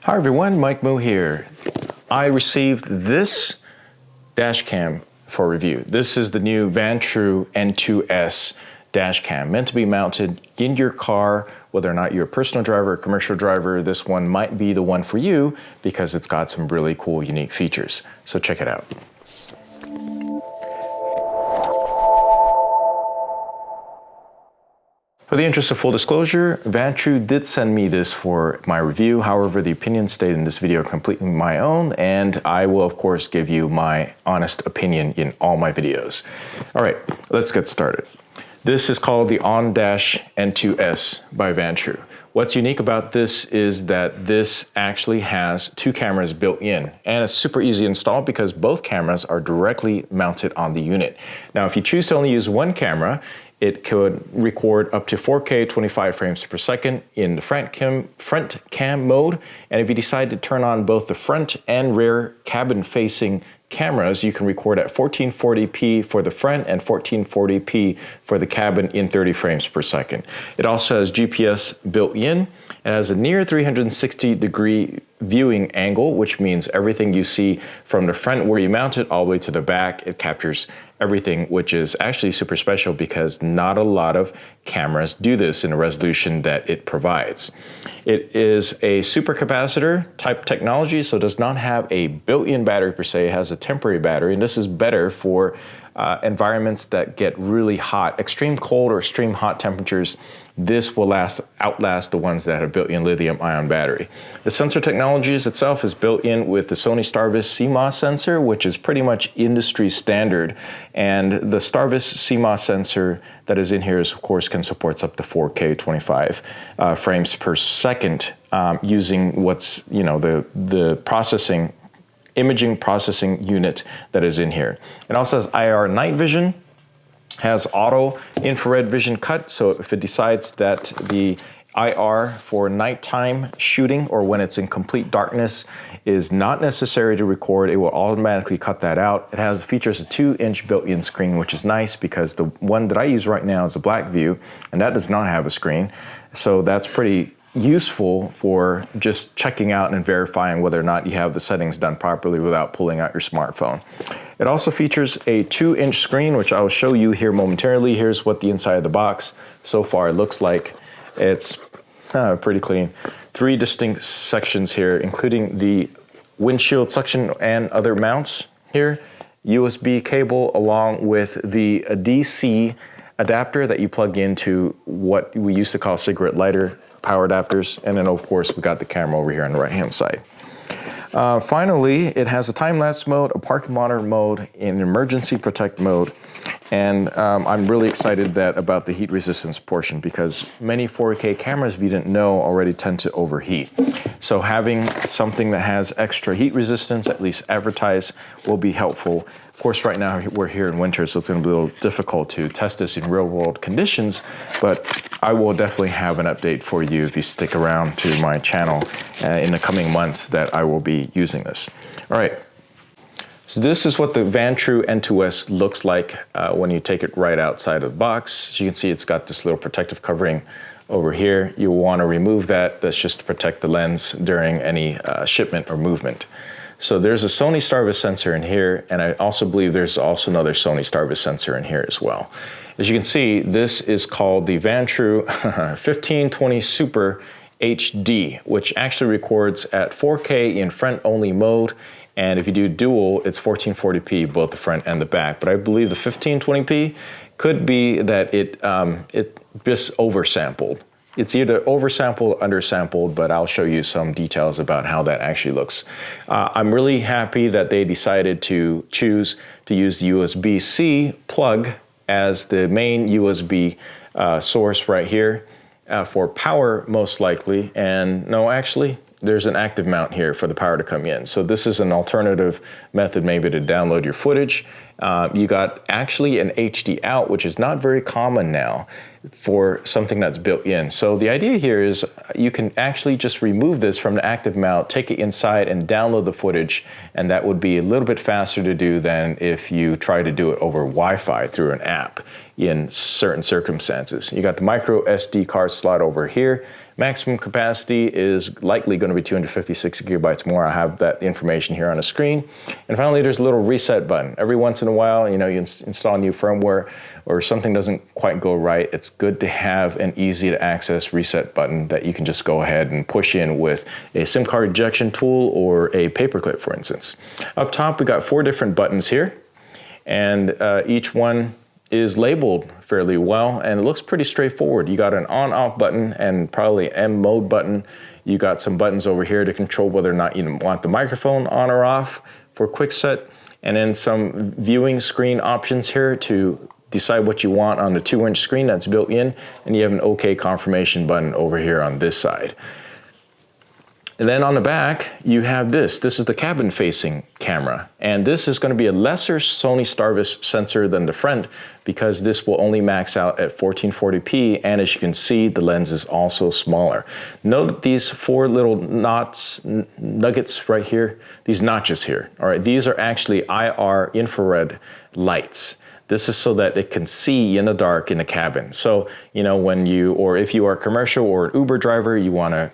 Hi everyone, Mike Moo here. I received this dash cam for review. This is the new Vantrue N2S Dashcam, meant to be mounted in your car, whether or not you're a personal driver or commercial driver. This one might be the one for you because it's got some really cool, unique features. So check it out. For the interest of full disclosure, Vantrue did send me this for my review. However, the opinions stated in this video are completely my own, and I will of course give you my honest opinion in all my videos. All right, let's get started. This is called the N2S by Vantrue. What's unique about this is that this actually has two cameras built in, and it's super easy to install because both cameras are directly mounted on the unit. Now, if you choose to only use one camera, it could record up to 4K 25 frames per second in the front cam mode. And if you decide to turn on both the front and rear cabin facing cameras, you can record at 1440p for the front and 1440p for the cabin in 30 frames per second. It also has GPS built in. It has a near 360-degree viewing angle, which means everything you see from the front where you mount it all the way to the back, it captures everything, which is actually super special because not a lot of cameras do this in a resolution that it provides. It is a supercapacitor type technology, so it does not have a built-in battery per se. It has a temporary battery, and this is better for environments that get really hot, extreme cold or extreme hot temperatures. This will outlast the ones that have built-in lithium-ion battery. The sensor technologies itself is built in with the Sony Starvis CMOS sensor, which is pretty much industry standard. And the Starvis CMOS sensor that is in here is, of course, can support up to 4K 25 frames per second using what's, the imaging processing unit that is in here. It also has IR night vision, has auto infrared vision cut, so if it decides that the IR for nighttime shooting or when it's in complete darkness is not necessary to record, it will automatically cut that out. It features a 2-inch built-in screen, which is nice because the one that I use right now is a black view, and that does not have a screen. So that's pretty useful for just checking out and verifying whether or not you have the settings done properly without pulling out your smartphone. It also features a 2-inch screen, which I'll show you here momentarily. Here's what the inside of the box so far looks like. It's pretty clean. 3 distinct sections here, including the windshield section and other mounts here, USB cable along with the DC adapter that you plug into what we used to call cigarette lighter power adapters, and then of course we got the camera over here on the right hand side. Finally, it has a time-lapse mode, a parking monitor mode, an emergency protect mode, and I'm really excited about the heat resistance portion because many 4K cameras, if you didn't know, already tend to overheat. So having something that has extra heat resistance, at least advertised, will be helpful. Of course, right now we're here in winter, so it's going to be a little difficult to test this in real-world conditions, but I will definitely have an update for you if you stick around to my channel in the coming months that I will be using this. All right, so this is what the Vantrue N2S looks like when you take it right outside of the box. As you can see, it's got this little protective covering over here. You'll want to remove that. That's just to protect the lens during any shipment or movement. So there's a Sony Starvis sensor in here, and I also believe there's also another Sony Starvis sensor in here as well. As you can see, this is called the Vantrue 1520 Super HD, which actually records at 4K in front-only mode, and if you do dual, it's 1440p, both the front and the back. But I believe the 1520p could be that it just oversampled. It's either oversampled or undersampled, but I'll show you some details about how that actually looks. I'm really happy that they decided to choose to use the USB-C plug as the main USB source right here for power, most likely. And no, actually, there's an active mount here for the power to come in. So this is an alternative method maybe to download your footage You got actually an HD out, which is not very common now for something that's built in. So the idea here is you can actually just remove this from the active mount, take it inside and download the footage, and that would be a little bit faster to do than if you try to do it over Wi-Fi through an app in certain circumstances. You got the micro SD card slot over here. Maximum capacity is likely going to be 256 gigabytes more. I have that information here on the screen. And finally, there's a little reset button. Every once in a while, you install new firmware or something doesn't quite go right, it's good to have an easy to access reset button that you can just go ahead and push in with a SIM card ejection tool or a paperclip, for instance. Up top, we got 4 different buttons here, and each one is labeled fairly well, and it looks pretty straightforward. You got an on-off button and probably M mode button. You got some buttons over here to control whether or not you want the microphone on or off for quick set, and then some viewing screen options here to decide what you want on the 2-inch screen that's built in, and you have an OK confirmation button over here on this side. And then on the back, you have this. This is the cabin-facing camera. And this is going to be a lesser Sony Starvis sensor than the front because this will only max out at 1440p. And as you can see, the lens is also smaller. Note these 4 little nuggets right here, these notches here. All right, these are actually IR infrared lights. This is so that it can see in the dark in the cabin. So, when if you are a commercial or an Uber driver, you want to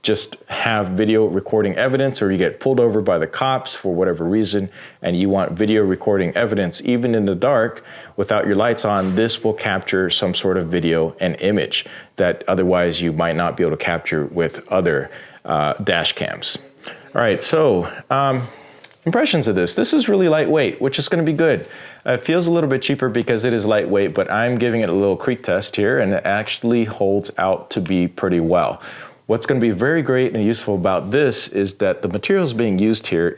just have video recording evidence, or you get pulled over by the cops for whatever reason, and you want video recording evidence even in the dark without your lights on, this will capture some sort of video and image that otherwise you might not be able to capture with other dash cams. All right, so impressions of this. This is really lightweight, which is going to be good. It feels a little bit cheaper because it is lightweight, but I'm giving it a little creak test here, and it actually holds out to be pretty well. What's going to be very great and useful about this is that the materials being used here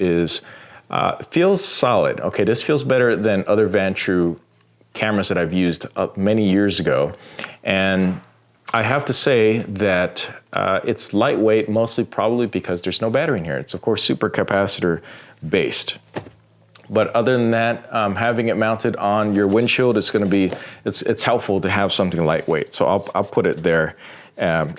feels solid. Okay, this feels better than other Vantrue cameras that I've used many years ago. And I have to say that it's lightweight, mostly probably because there's no battery in here. It's of course super capacitor based. But other than that, having it mounted on your windshield, it's helpful to have something lightweight. So I'll put it there at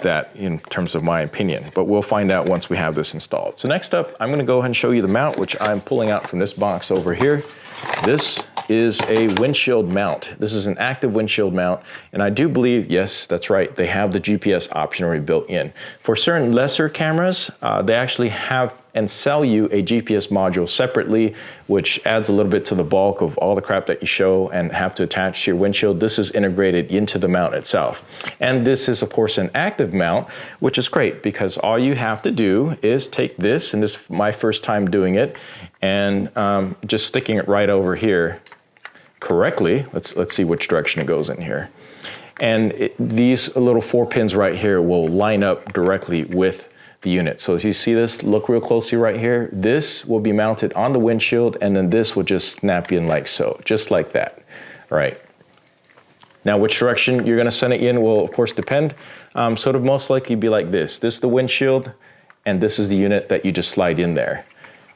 that in terms of my opinion, but we'll find out once we have this installed. So next up, I'm going to go ahead and show you the mount, which I'm pulling out from this box over here. This is a windshield mount. This is an active windshield mount, and I do believe, yes, that's right, they have the GPS option already built in. For certain lesser cameras, they actually have and sell you a GPS module separately, which adds a little bit to the bulk of all the crap that you show and have to attach to your windshield. This is integrated into the mount itself. And this is, of course, an active mount, which is great because all you have to do is take this, and this is my first time doing it, and just sticking it right over here correctly. Let's see which direction it goes in here. And these little 4 pins right here will line up directly with the unit. So as you see this, look real closely right here. This will be mounted on the windshield, and then this will just snap in like so, just like that. All right. Now, which direction you're going to send it in will, of course, depend. So it'll most likely be like this. This is the windshield, and this is the unit that you just slide in there.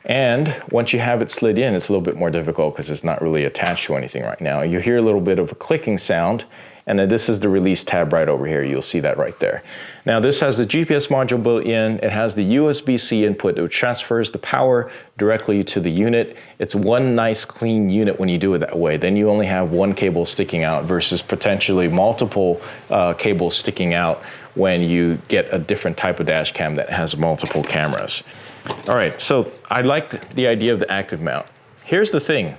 And once you have it slid in, it's a little bit more difficult because it's not really attached to anything right now. You hear a little bit of a clicking sound, and then this is the release tab right over here. You'll see that right there. Now this has the GPS module built in. It has the USB-C input that transfers the power directly to the unit. It's one nice clean unit when you do it that way. Then you only have one cable sticking out versus potentially multiple cables sticking out when you get a different type of dash cam that has multiple cameras. All right, so I like the idea of the active mount. Here's the thing.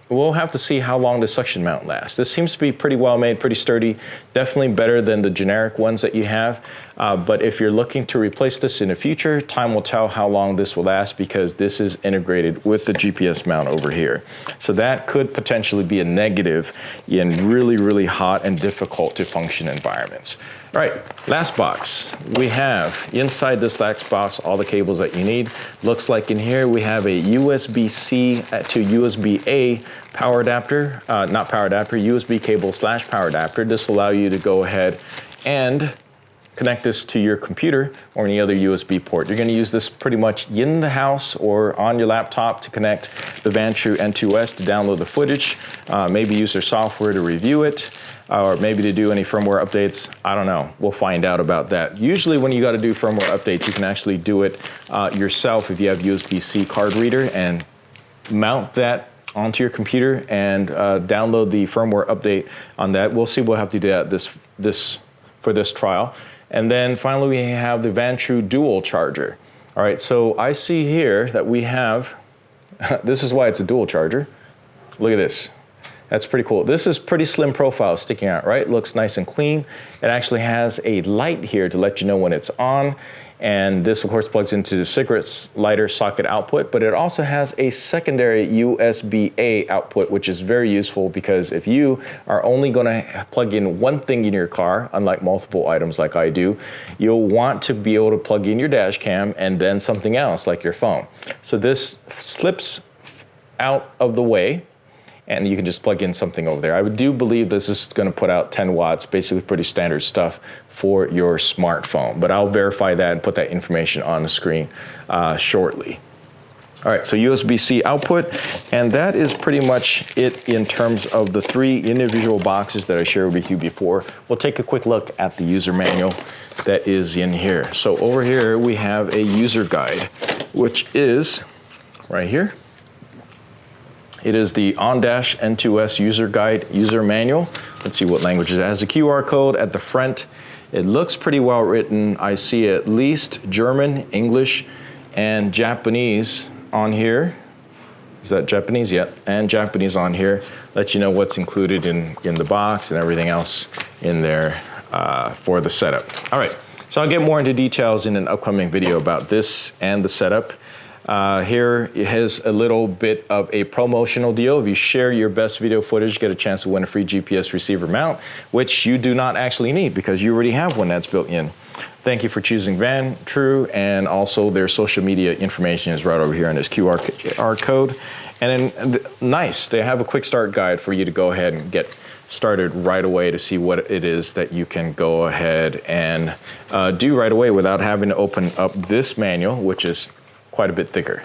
We'll have to see how long the suction mount lasts. This seems to be pretty well made, pretty sturdy, definitely better than the generic ones that you have. But if you're looking to replace this in the future, time will tell how long this will last because this is integrated with the GPS mount over here. So that could potentially be a negative in really, really hot and difficult to function environments. All right, last box. We have inside this last box all the cables that you need. Looks like in here we have a USB-C to USB-A power adapter, USB cable / power adapter. This will allow you to go ahead and connect this to your computer or any other USB port. You're gonna use this pretty much in the house or on your laptop to connect the Vantrue N2S to download the footage, maybe use their software to review it, or maybe to do any firmware updates. I don't know, we'll find out about that. Usually when you gotta do firmware updates, you can actually do it yourself if you have USB-C card reader and mount that onto your computer and download the firmware update on that. We'll see, we'll have to do that for this trial. And then finally we have the Vantrue Dual Charger. All right, so I see here that we have, this is why it's a dual charger. Look at this. That's pretty cool. This is pretty slim profile sticking out, right? Looks nice and clean. It actually has a light here to let you know when it's on. And this, of course, plugs into the cigarette lighter socket output, but it also has a secondary USB-A output, which is very useful because if you are only gonna plug in one thing in your car, unlike multiple items like I do, you'll want to be able to plug in your dash cam and then something else like your phone. So this slips out of the way, and you can just plug in something over there. I do believe this is gonna put out 10 watts, basically pretty standard stuff for your smartphone, but I'll verify that and put that information on the screen shortly. All right, so USB-C output, and that is pretty much it in terms of the 3 individual boxes that I shared with you before. We'll take a quick look at the user manual that is in here. So over here, we have a user guide, which is right here. It is the On-Dash N2S User Guide User Manual. Let's see what language it has. A QR code at the front. It looks pretty well written. I see at least German, English, and Japanese on here. Is that Japanese? Yep, and Japanese on here. Let you know what's included in the box and everything else in there for the setup. All right, so I'll get more into details in an upcoming video about this and the setup. Here it has a little bit of a promotional deal. If you share your best video footage, get a chance to win a free GPS receiver mount, which you do not actually need because you already have one that's built in. Thank you for choosing Vantrue, and also their social media information is right over here on this QR code. And then nice, they have a quick start guide for you to go ahead and get started right away to see what it is that you can go ahead and do right away without having to open up this manual, which is quite a bit thicker.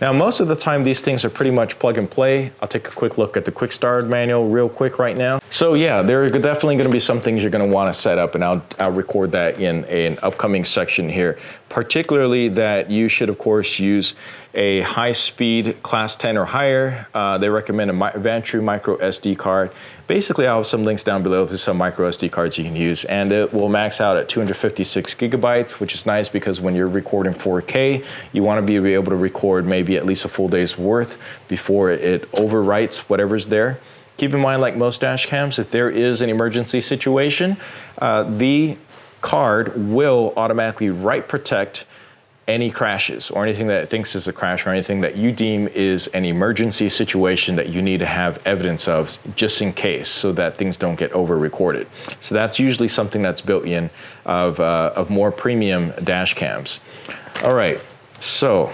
Now, most of the time, these things are pretty much plug and play. I'll take a quick look at the quick start manual real quick right now. So yeah, there are definitely gonna be some things you're gonna wanna set up, and I'll record that in an upcoming section here. Particularly that you should, of course, use a high-speed class 10 or higher. They recommend a Vantrue micro SD card. Basically, I'll have some links down below to some micro SD cards you can use, and it will max out at 256 gigabytes, which is nice because when you're recording 4K, you want to be able to record maybe at least a full day's worth before it overwrites whatever's there. Keep in mind, like most dash cams, if there is an emergency situation, the card will automatically write protect any crashes or anything that it thinks is a crash or anything that you deem is an emergency situation that you need to have evidence of just in case, so that things don't get over recorded. So that's usually something that's built in of more premium dash cams. All right, so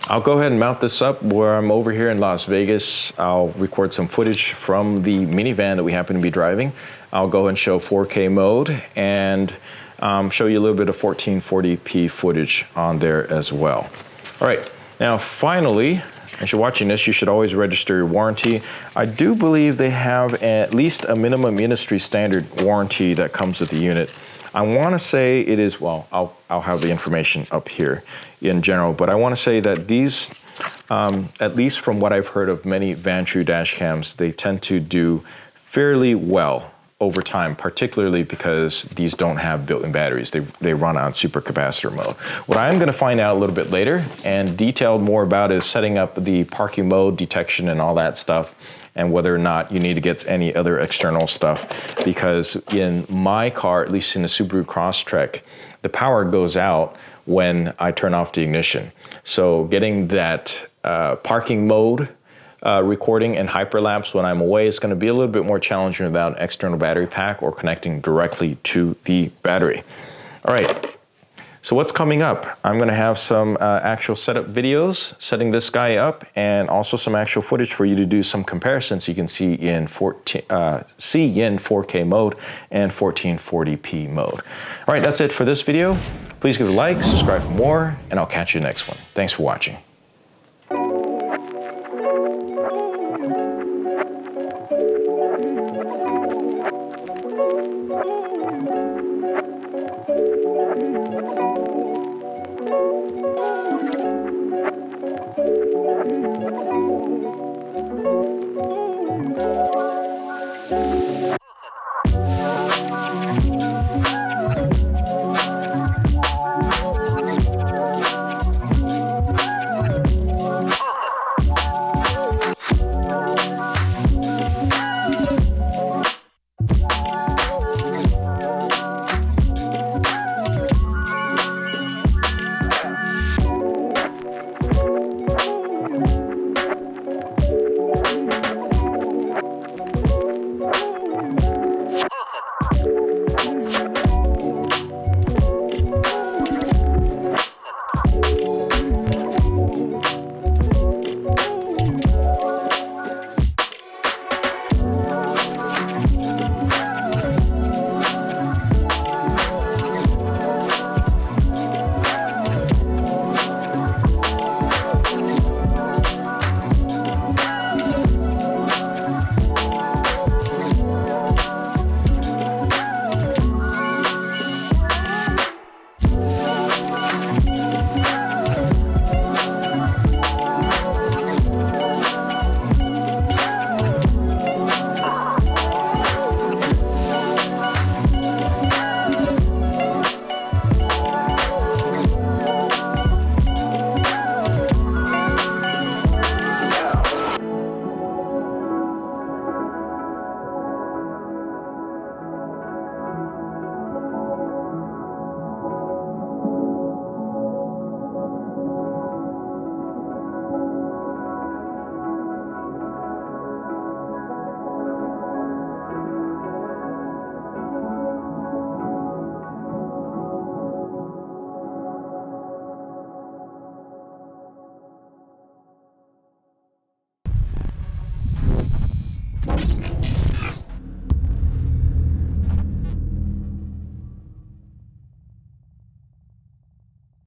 I'll go ahead and mount this up where I'm over here in Las Vegas. I'll record some footage from the minivan that we happen to be driving. I'll go and show 4K mode and show you a little bit of 1440p footage on there as well. All right, now finally, as you're watching this, you should always register your warranty. I do believe they have at least a minimum industry standard warranty that comes with the unit. I wanna say it is, well, I'll have the information up here in general, but I wanna say that these, at least from what I've heard of many Vantrue dash cams, they tend to do fairly well over time, particularly because these don't have built-in batteries. They run on supercapacitor mode. What I'm gonna find out a little bit later and detailed more about is setting up the parking mode detection and all that stuff, and whether or not you need to get any other external stuff. Because in my car, at least in the Subaru Crosstrek, the power goes out when I turn off the ignition. So getting that parking mode recording and hyperlapse when I'm away is going to be a little bit more challenging without an external battery pack or connecting directly to the battery. All right, So what's coming up? I'm gonna have some actual setup videos, setting this guy up, and also some actual footage for you to do some comparisons so you can see in 4K mode and 1440p mode. All right, that's it for this video. Please give it a like, subscribe for more, and I'll catch you next one. Thanks for watching.